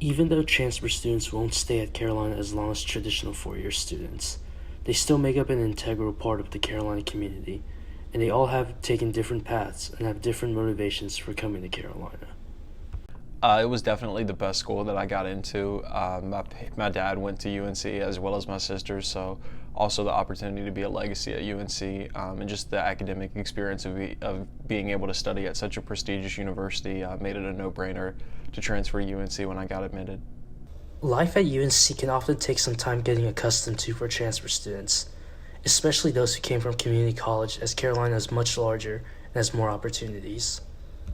Even though transfer students won't stay at Carolina as long as traditional four-year students, they still make up an integral part of the Carolina community, and they all have taken different paths and have different motivations for coming to Carolina. It was definitely the best school that I got into. My dad went to UNC as well as my sisters, so also the opportunity to be a legacy at UNC and just the academic experience of being able to study at such a prestigious university made it a no-brainer to transfer to UNC when I got admitted. Life at UNC can often take some time getting accustomed to for transfer students, especially those who came from community college, as Carolina is much larger and has more opportunities.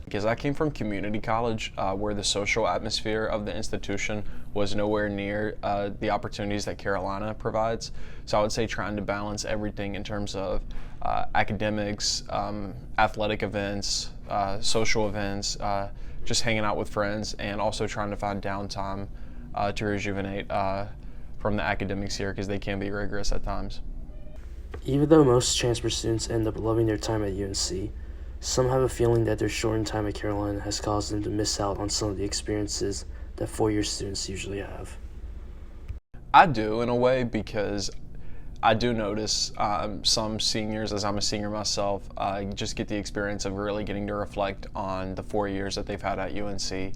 Because I came from community college where the social atmosphere of the institution was nowhere near the opportunities that Carolina provides. So I would say trying to balance everything in terms of academics, athletic events, social events, just hanging out with friends, and also trying to find downtime to rejuvenate from the academics here because they can be rigorous at times. Even though most transfer students end up loving their time at UNC, some have a feeling that their shortened time at Carolina has caused them to miss out on some of the experiences that four-year students usually have. I do, in a way, because I do notice some seniors, as I'm a senior myself, just get the experience of really getting to reflect on the 4 years that they've had at UNC.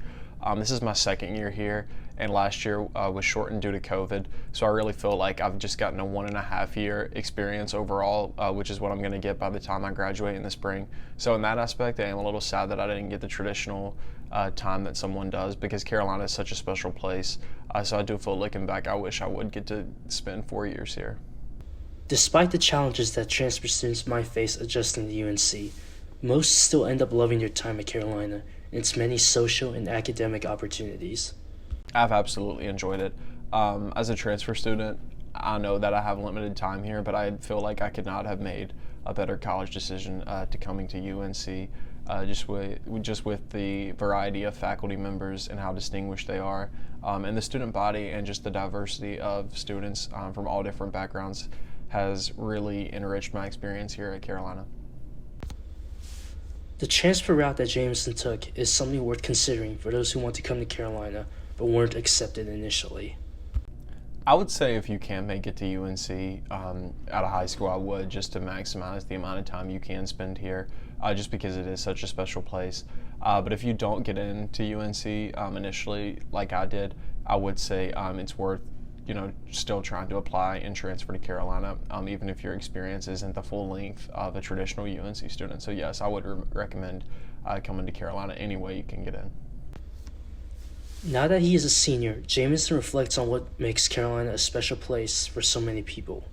This is my second year here, and last year was shortened due to COVID, so I really feel like I've just gotten a 1.5 year experience overall, which is what I'm going to get by the time I graduate in the spring. So in that aspect, I am a little sad that I didn't get the traditional time that someone does, because Carolina is such a special place. So I do feel, looking back, I wish I would get to spend 4 years here. Despite the challenges that transfer students might face adjusting to UNC, most still end up loving their time at Carolina and its many social and academic opportunities. I've absolutely enjoyed it. As a transfer student, I know that I have limited time here, but I feel like I could not have made a better college decision to coming to UNC, just with the variety of faculty members and how distinguished they are, and the student body and just the diversity of students from all different backgrounds has really enriched my experience here at Carolina. The transfer route that Jameson took is something worth considering for those who want to come to Carolina but weren't accepted initially. I would say if you can make it to UNC out of high school, I would, just to maximize the amount of time you can spend here, just because it is such a special place. But if you don't get into UNC initially, like I did, I would say it's worth still trying to apply and transfer to Carolina, even if your experience isn't the full length of a traditional UNC student. So yes, I would recommend coming to Carolina any way you can get in. Now that he is a senior, Jameson reflects on what makes Carolina a special place for so many people.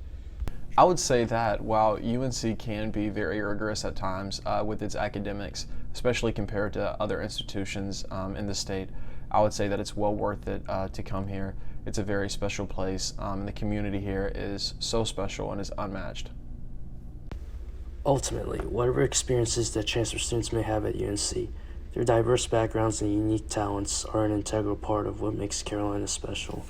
I would say that while UNC can be very rigorous at times with its academics, especially compared to other institutions in the state, I would say that it's well worth it to come here. It's a very special place, and the community here is so special and is unmatched. Ultimately, whatever experiences that transfer students may have at UNC, their diverse backgrounds and unique talents are an integral part of what makes Carolina special.